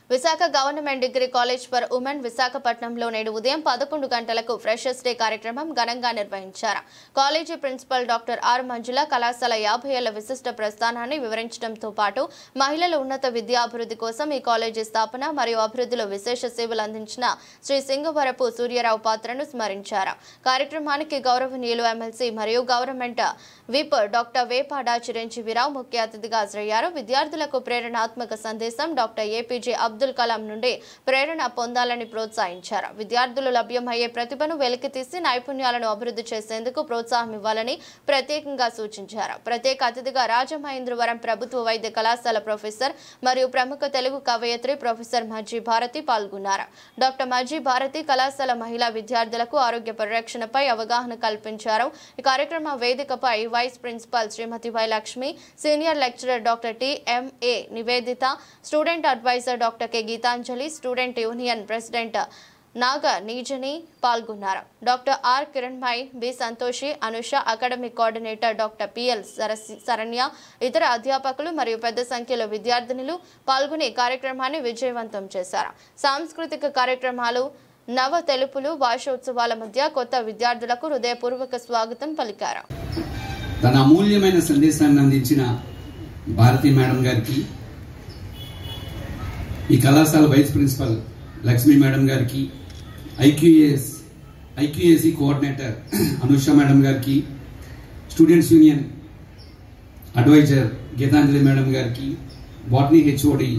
Visakha government degree college for women విశాఖపట్నంలో నేడు ఉదయం 11 గంటలకు ఫ్రెషర్స్ డే కార్యక్రమం ఘనంగా నిర్వహించారు. కాలేజీ ప్రిన్సిపల్ డాక్టర్ ఆర్ మంజుల కళాశాల 50 ఏళ్ల విశిష్ట ప్రస్థానాన్ని వివరించడంతో పాటు మహిళల ఉన్నత విద్యాభివృద్ధి కోసం ఈ కాలేజీ స్థాపన మరియు అభివృద్ధిలో విశేష సేవలు అందించిన శ్రీ సింగవరపు సూర్యరావు పాత్రను స్మరించారు. కార్యక్రమానికి గౌరవనీయులు ఎమ్మెల్సీ మరియు government whip doctor Vepada Chiranjeevirao ముఖ్య అతిథిగా హాజరయ్యారు. విద్యార్థులకు ప్రేరణాత్మక సందేశం డాక్టర్ ఏపీజే అబ్దుల్ కలాం నుండి ప్రేరణ పొందాలని ప్రోత్సహించారు. విద్యార్థులు లభ్యమయ్యే ప్రతిభను వెలికితీసి నైపుణ్యాలను అభివృద్ధి చేసేందుకు ప్రోత్సాహం ఇవ్వాలని ప్రత్యేకంగా సూచించారు. ప్రత్యేక అతిథిగా రాజమహేంద్రవరం ప్రభుత్వ వైద్య కళాశాల ప్రొఫెసర్ మరియు ప్రముఖ తెలుగు కవయిత్రి ప్రొఫెసర్ మజ్జి భారతి పాల్గొన్నారు. డాక్టర్ మజ్జి భారతి కళాశాల మహిళా విద్యార్థులకు ఆరోగ్య పరిరక్షణపై అవగాహన కల్పించారు. ఈ కార్యక్రమ వేదికపై vice principal Shrimati Y Lakshmi, senior lecturer doctor T M A. Nivedita, student adviser doctor K Geethanjali, student union president Naga నీజని పాల్గొన్నారు. Doctor R Kiranmayi, B Santoshi, Anusha, academic coordinator doctor P L Saranya, ఇతర అధ్యాపకులు మరియు పెద్ద సంఖ్యలో విద్యార్థినులు పాల్గొని కార్యక్రమాన్ని విజయవంతం చేశారు. సాంస్కృతిక కార్యక్రమాలు, నవ తెలుపులు, భాషోత్సవాల మధ్య కొత్త విద్యార్థులకు హృదయపూర్వక స్వాగతం పలికారు. తన అమూల్యమైన సందేశాన్ని అందించిన భారతి మేడం గారికి, ఈ కళాశాల వైస్ ప్రిన్సిపల్ లక్ష్మీ మేడం గారికి, ఐక్యూఏసీ కోఆర్డినేటర్ అనుష మేడం గారికి, students union advisor Geetanjali madam గారికి, బాటనీ హెచ్ఓడి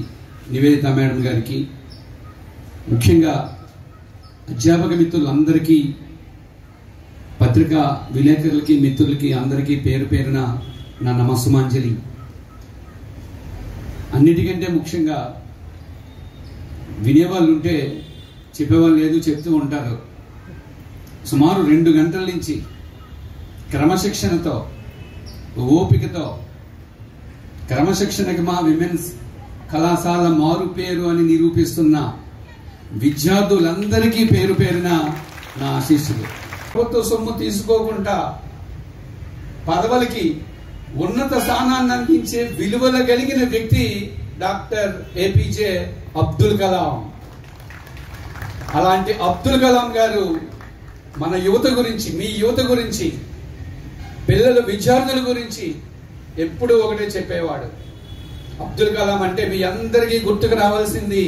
నివేదిత మేడం గారికి, ముఖ్యంగా అధ్యాపక మిత్రులందరికీ, పత్రికా విలేకరులకి, మిత్రులకి అందరికీ పేరు పేరున నా నమస్సుమాంజలి. అన్నిటికంటే ముఖ్యంగా వినేవాళ్ళు ఉంటే చెప్పేవాళ్ళు లేదు, చెప్తూ ఉంటారు. సుమారు 2 గంటల నుంచి క్రమశిక్షణతో, ఓపికతో, క్రమశిక్షణకి మా విమెన్స్ కళాశాల మారు పేరు అని నిరూపిస్తున్న విద్యార్థులందరికీ పేరు పేరున నా ఆశీస్సులు. ప్రభుత్వ సొమ్ము తీసుకోకుండా పదవులకి ఉన్నత స్థానాన్ని అందించే విలువలు కలిగిన వ్యక్తి డాక్టర్ ఏపీజే అబ్దుల్ కలాం. అలాంటి అబ్దుల్ కలాం గారు మన యువత గురించి, మీ యువత గురించి, పిల్లల విద్యార్థుల గురించి ఎప్పుడూ ఒకటే చెప్పేవాడు. అబ్దుల్ కలాం అంటే మీ అందరికీ గుర్తుకు రావాల్సింది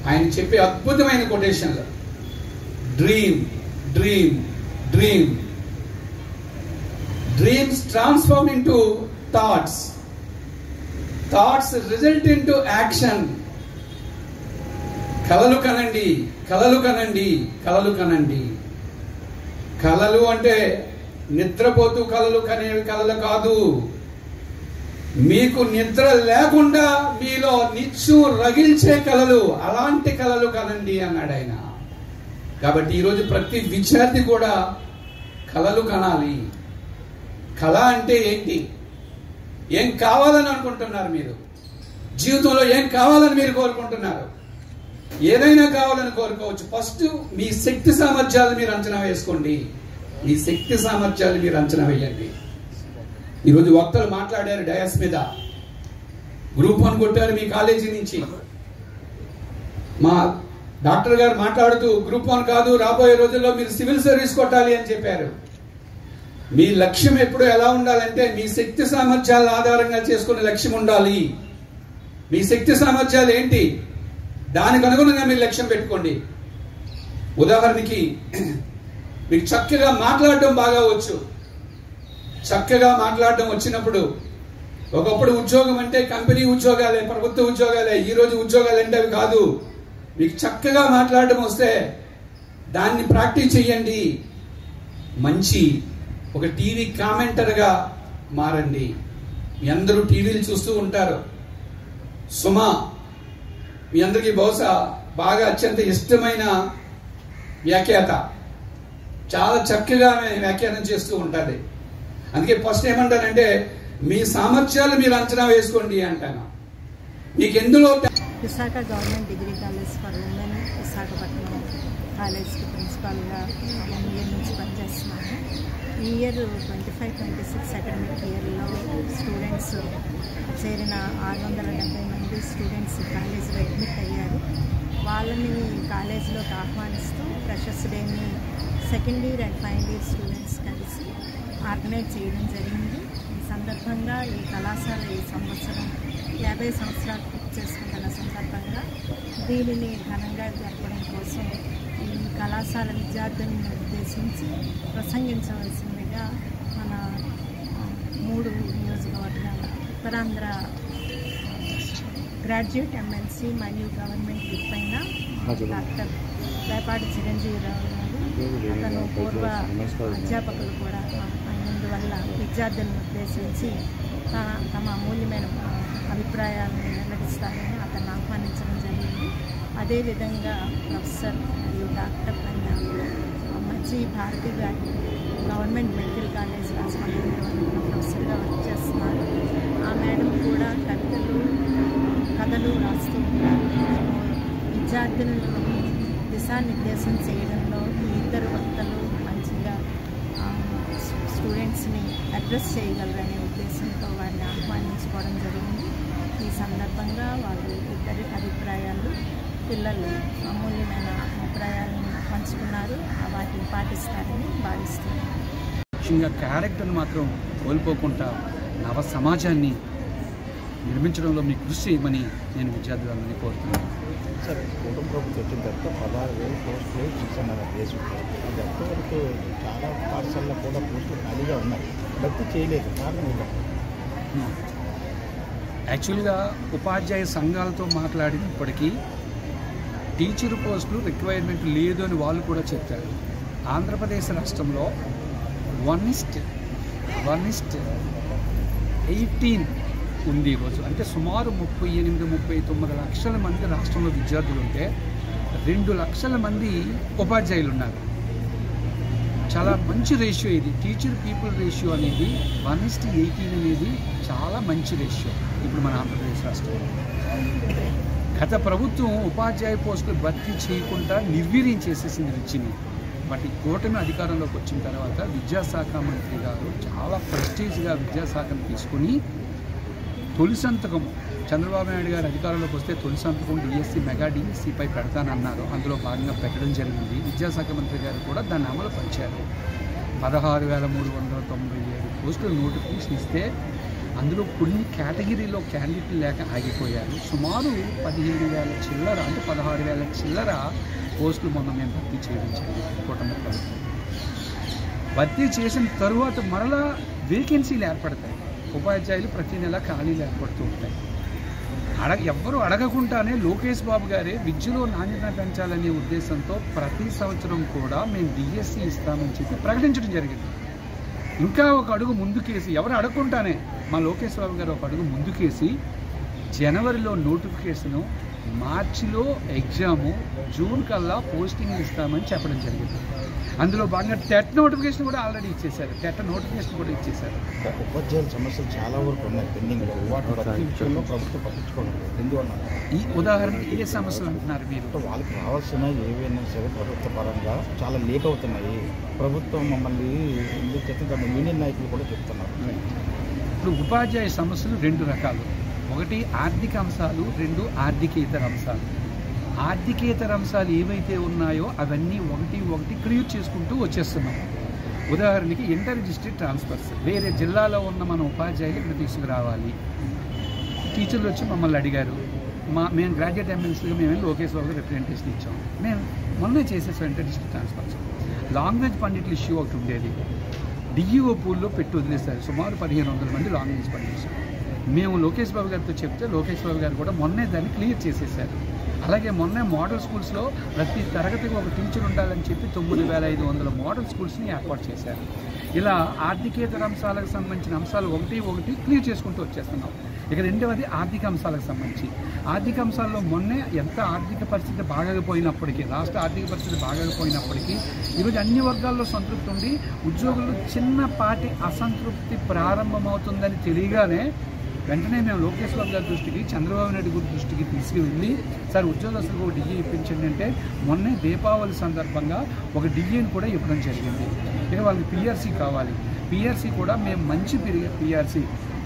ఆయన చెప్పే అద్భుతమైన కొటేషన్లు. Dream dream dream, dreams transform into thoughts, thoughts result into action. కలలు కనండి, కలలు కనండి, కలలు కనండి. కలలు అంటే నిద్రపోతూ కలలు కనేవి కలలు కాదు. మీకు నిద్ర లేకుండా మీలో నిత్యం రగిల్చే కలలు, అలాంటి కలలు కనండి అన్నాడు ఆయన. కాబట్టి ఈరోజు ప్రతి విద్యార్థి కూడా కలలు కనాలి. కళ అంటే ఏంటి? ఏం కావాలని అనుకుంటున్నారు మీరు? జీవితంలో ఏం కావాలని మీరు కోరుకుంటున్నారు? ఏదైనా కావాలని కోరుకోవచ్చు. ఫస్ట్ మీ శక్తి సామర్థ్యాలు మీరు అంచనా వేసుకోండి. మీ శక్తి సామర్థ్యాలు మీరు అంచనా వేయండి. ఈరోజు వక్తలు మాట్లాడారు డయాస్ మీద, గ్రూప్ 1 కొట్టారు మీ కాలేజీ నుంచి. మా డాక్టర్ గారు మాట్లాడుతూ గ్రూప్ 1 కాదు, రాబోయే రోజుల్లో మీరు సివిల్ సర్వీస్ కొట్టాలి అని చెప్పారు. మీ లక్ష్యం ఎప్పుడు ఎలా ఉండాలంటే మీ శక్తి సామర్థ్యాల ఆధారంగా చేసుకునే లక్ష్యం ఉండాలి. మీ శక్తి సామర్థ్యాలు ఏంటి, దానికి అనుగుణంగా మీరు లక్ష్యం పెట్టుకోండి. ఉదాహరణకి మీకు చక్కగా మాట్లాడడం బాగా వచ్చు. చక్కగా మాట్లాడడం వచ్చినప్పుడు, ఒకప్పుడు ఉద్యోగం అంటే కంపెనీ ఉద్యోగాలే, ప్రభుత్వ ఉద్యోగాలే. ఈరోజు ఉద్యోగాలు అంటే అవి కాదు. మీకు చక్కగా మాట్లాడడం వస్తే దాన్ని ప్రాక్టీస్ చేయండి. మంచి ఒక టీవీ కామెంటర్గా మారండి. మీ అందరూ టీవీలు చూస్తూ ఉంటారు. సుమ మీ అందరికీ బహుశా బాగా అత్యంత ఇష్టమైన వ్యాఖ్యాత. చాలా చక్కగా వ్యాఖ్యానం చేస్తూ ఉంటుంది. అందుకే ఫస్ట్ ఏమంటానంటే మీ సామర్థ్యాలు మీరు అంచనా వేసుకోండి అంటాను. మీకు ఎందులో Visakha government degree college for women Visakhapatnam కాలేజ్కి ప్రిన్సిపాల్గా 1 ఇయర్ నుంచి పనిచేస్తున్నాను. ఈ ఇయర్ 25-26 అకాడమిక్ ఇయర్లో స్టూడెంట్స్ చేరిన 670 మంది స్టూడెంట్స్ కాలేజ్ వాళ్ళని కాలేజీలోకి ఆహ్వానిస్తూ ఫ్రెషర్స్ డేని second year and final year students కలిసి ఆర్గనైజ్ చేయడం జరిగింది. ఈ సందర్భంగా ఈ కళాశాల ఈ సంవత్సరం 50 సంవత్సరాలు పూర్తి చేసుకుంటున్న సందర్భంగా దీనిని ఘనంగా జరపడం కోసం ఈ కళాశాల విద్యార్థులను ఉద్దేశించి ప్రసంగించవలసిందిగా మన 3 నియోజకవర్గాల ఉత్తరాంధ్ర గ్రాడ్యుయేట్ ఎమ్మెల్సీ మరియు గవర్నమెంట్ విప్ అయిన డాక్టర్ వేపాటి చిరంజీవిరావు గారు, అతను పూర్వ అధ్యాపకులు కూడా అయినందువల్ల విద్యార్థులను ఉద్దేశించి తమ అమూల్యమైన అభిప్రాయాలను వెల్లడిస్తారని అతన్ని ఆహ్వానించడం జరిగింది. అదేవిధంగా ప్రొఫెసర్ మరియు డాక్టర్ అయిన మజ్జి భారతి గారు గవర్నమెంట్ మెడికల్ కాలేజ్ రాజమండ్రిలో ప్రొఫెసర్గా వర్క్ చేస్తున్నారు. ఆ మేడం కూడా కథలు రాస్తూ ఉంటారు. విద్యార్థులను దిశానిర్దేశం చేయడంలో ఈ ఇద్దరు వక్తలు మంచిగా స్టూడెంట్స్ని అడ్రస్ చేయగలరనే ఉద్దేశంతో వారిని ఆహ్వానించుకోవడం జరిగింది. ఈ సందర్భంగా వాళ్ళు ఇద్దరి అభిప్రాయాలు పిల్లలు అమూల్యమైన అభిప్రాయాలను పంచుకున్నారు. వాటిని పాటిస్తారని భావిస్తున్నారు. ముఖ్యంగా క్యారెక్టర్ని మాత్రం కోల్పోకుండా నవ సమాజాన్ని నిర్మించడంలో మీ కృషి చేయమని నేను విద్యార్థులందరినీ కోరుతున్నాను. సార్, కుటుంబ ప్రభుత్వం వచ్చిన తర్వాత 16,000 పోస్టులు శిక్షణ దేశంలో అది ఎంతవరకు చాలా పాఠశాలలో కూడా పోస్టులు ఖాళీగా ఉన్నాయి, భర్తీ చేయలేదు. కారణం యాక్చువల్గా ఉపాధ్యాయ సంఘాలతో మాట్లాడినప్పటికీ టీచర్ పోస్టులు రిక్వైర్మెంట్ లేదు అని వాళ్ళు కూడా చెప్పారు. ఆంధ్రప్రదేశ్ రాష్ట్రంలో 1:18 ఉంది ఈరోజు. అంటే సుమారు 38-39 లక్షల మంది రాష్ట్రంలో విద్యార్థులు ఉంటే 2 లక్షల మంది ఉపాధ్యాయులు ఉన్నారు. చాలా మంచి రేషియో ఇది. టీచర్ పీపుల్ రేషియో అనేది 1:18 అనేది చాలా మంచి రేషియో ఇప్పుడు మన ఆంధ్రప్రదేశ్ రాష్ట్రంలో. గత ప్రభుత్వం ఉపాధ్యాయ పోస్టులు భర్తీ చేయకుండా నిర్వీర్యం చేసేసింది విద్యని. బట్ ఈ కూటమి అధికారంలోకి వచ్చిన తర్వాత విద్యాశాఖ మంత్రి గారు చాలా ప్రెస్టీజ్గా విద్యాశాఖను తీసుకుని తొలి సంతకం చంద్రబాబు నాయుడు గారు అధికారంలోకి వస్తే తొలి సంతకం డిఎస్సి మెగా డిఎస్సిపై పెడతానన్నారు. అందులో భాగంగా పెట్టడం జరిగింది. విద్యాశాఖ మంత్రి గారు కూడా దాన్ని అమలు పరిచారు. 16,397 పోస్టులు నోటిఫికేషన్ ఇస్తే అందులో కొన్ని కేటగిరీలో క్యాండిడేట్లు లేక ఆగిపోయారు. సుమారు 15,000 చిల్లర అంటే 16,000 చిల్లర పోస్టులు మొన్న మేము భర్తీ చేయడం జరిగింది. కూటమి ప్రభుత్వం భర్తీ చేసిన తరువాత మరలా వేకెన్సీలు ఏర్పడతాయి. ఉపాధ్యాయులు ప్రతి నెల ఖాళీలు ఏర్పడుతూ ఉంటాయి. ఎవ్వరూ అడగకుండానే లోకేష్ బాబు గారే విద్యలో నాణ్యత పెంచాలనే ఉద్దేశంతో ప్రతి సంవత్సరం కూడా మేము డిఎస్సి ఇస్తామని చెప్పి ప్రకటించడం జరిగింది. ఇంకా ఒక అడుగు ముందుకేసి ఎవరు అడగకుండానే మా లోకేష్ బాబు గారు ఒక అడుగు ముందుకేసి జనవరిలో నోటిఫికేషను, మార్చిలో ఎగ్జాము, జూన్ కల్లా పోస్టింగ్ ఇస్తామని చెప్పడం జరిగింది. అందులో భాగంగా టెట్ నోటిఫికేషన్ కూడా ఆల్రెడీ ఇచ్చేశారు. టెట్ నోటిఫికేషన్ కూడా ఇచ్చేశారు. ఉపాధ్యాయుల సమస్యలు చాలా వరకు ఉన్నాయి పెండింగ్లో. వాటి విషయంలో ప్రభుత్వం పట్టించుకోవడం ఎందువల్ల? ఈ ఉదాహరణకి ఏ సమస్యలు అంటున్నారు మీరు? వాళ్ళకి రావాల్సిన ఏవైనా సరే ప్రభుత్వ పరంగా చాలా లీక్ అవుతున్నాయి. ప్రభుత్వం మమ్మల్ని ఎందుకు చేస్తున్న యూనియన్ నాయకులు కూడా చెప్తున్నారు. ఇప్పుడు ఉపాధ్యాయ సమస్యలు 2 రకాలు. ఒకటి ఆర్థిక అంశాలు, 2 ఆర్థికేతర అంశాలు. ఆర్థికేతర అంశాలు ఏవైతే ఉన్నాయో అవన్నీ ఒకటి క్లియర్ చేసుకుంటూ వచ్చేస్తున్నాం. ఉదాహరణకి ఇంటర్ డిస్ట్రిక్ట్ ట్రాన్స్ఫర్స్, వేరే జిల్లాలో ఉన్న మన ఉపాధ్యాయులు ఇక్కడ తీసుకురావాలి. టీచర్లు వచ్చి మమ్మల్ని అడిగారు. మేము గ్రాడ్యుయేట్ ఎమ్మెల్సీగా మేము లోకేష్ బాబు రిప్రజెంటేషన్ ఇచ్చాము. మేము మొన్నే చేసేసాం ఇంటర్ డిస్ట్రిక్ట్ ట్రాన్స్ఫర్స్. లాంగ్వేజ్ పండిట్లు ఇష్యూ ఒకటి ఉండేది. డిఈఓ పూల్లో పెట్టి వదిలేశారు. సుమారు 1,500 మంది లాంగ్వేజ్ పండిట్స్. మేము లోకేష్ బాబు గారితో చెప్తే లోకేష్ బాబు గారు కూడా మొన్నే దాన్ని క్లియర్ చేసేసారు. అలాగే మొన్నే మోడల్ స్కూల్స్లో ప్రతి తరగతికి ఒక టీచర్ ఉండాలని చెప్పి 9,500 మోడల్ స్కూల్స్ని ఏర్పాటు చేశారు. ఇలా ఆర్థికేతర అంశాలకు సంబంధించిన అంశాలు ఒకటి క్లియర్ చేసుకుంటూ వచ్చేస్తున్నాం. ఇక రెండవది ఆర్థిక అంశాలకు సంబంధించి. ఆర్థిక అంశాల్లో మొన్నే ఎంత ఆర్థిక పరిస్థితి బాగపోయినప్పటికీ, రాష్ట్ర ఆర్థిక పరిస్థితి బాగపోయినప్పటికీ ఈరోజు అన్ని వర్గాల్లో సంతృప్తి ఉండి ఉద్యోగులు చిన్నపాటి అసంతృప్తి ప్రారంభమవుతుందని తెలియగానే వెంటనే మేము లోకేష్ బాబు గారి దృష్టికి, చంద్రబాబు నాయుడు గారి దృష్టికి తీసుకువెళ్ళి సార్ ఉద్యోగస్తులకు ఒక డిఏ ఇప్పించండి అంటే మొన్నే దీపావళి సందర్భంగా ఒక డిఏని కూడా ఇవ్వడం జరిగింది. ఇక వాళ్ళకి పిఆర్సీ కావాలి. పిఆర్సీ కూడా మేము మంచి పిఆర్సీ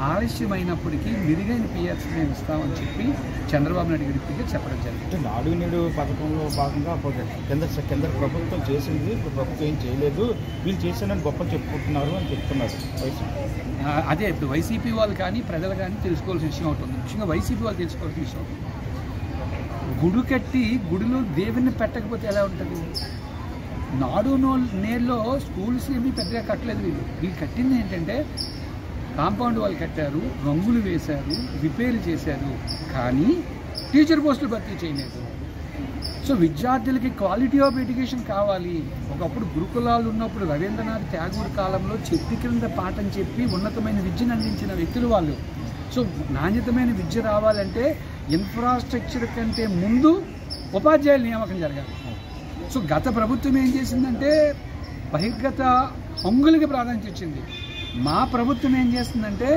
ఆలస్యమైనప్పటికీ మెరుగైన పిఆర్సీ మేము ఇస్తామని చెప్పి చంద్రబాబు నాయుడు గారికి చెప్పడం జరిగింది. నాడు నేడు పథకంలో భాగంగా కేంద్ర ప్రభుత్వం చేసింది, ఇప్పుడు ప్రభుత్వం ఏం చేయలేదు, వీళ్ళు చేశానని గొప్పలు చెప్పుకుంటున్నారు అని చెప్తున్నారు వైసీపీ. అదే ఇప్పుడు వైసీపీ వాళ్ళు కానీ ప్రజలు కానీ తెలుసుకోవాల్సిన విషయం అవుతుంది. ముఖ్యంగా వైసీపీ వాళ్ళు తెలుసుకోవాల్సిన విషయం అవుతుంది. గుడి కట్టి గుడిలో దేవుని పెట్టకపోతే ఎలా ఉంటుంది? నాడు నేడులో స్కూల్స్ ఏమీ పెద్దగా కట్టలేదు. వీళ్ళు కట్టింది ఏంటంటే కాంపౌండ్ వాళ్ళు కట్టారు, రంగులు వేశారు, రిపేర్లు చేశారు, కానీ టీచర్ పోస్టులు భర్తీ చేయలేదు. సో విద్యార్థులకి క్వాలిటీ ఆఫ్ ఎడ్యుకేషన్ కావాలి. ఒకప్పుడు గురుకులాలు ఉన్నప్పుడు రవీంద్రనాథ్ ట్యాగూర్ కాలంలో చెట్టు క్రింద పాఠం చెప్పి ఉన్నతమైన విద్యను అందించిన వ్యక్తులు వాళ్ళు. సో నాణ్యతమైన విద్య రావాలంటే ఇన్ఫ్రాస్ట్రక్చర్ కంటే ముందు ఉపాధ్యాయుల నియామకం జరగాలి. సో గత ప్రభుత్వం ఏం చేసిందంటే బహిర్గత హంగులకి ప్రాధాన్యత ఇచ్చింది. మా ప్రభుత్వం ఏం చేస్తుందంటే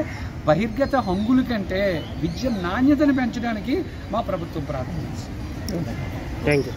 బహిర్గత హంగుల కంటే విద్య నాణ్యతను పెంచడానికి మా ప్రభుత్వం ప్రాధాన్యత ఇస్తుంది. Thank you.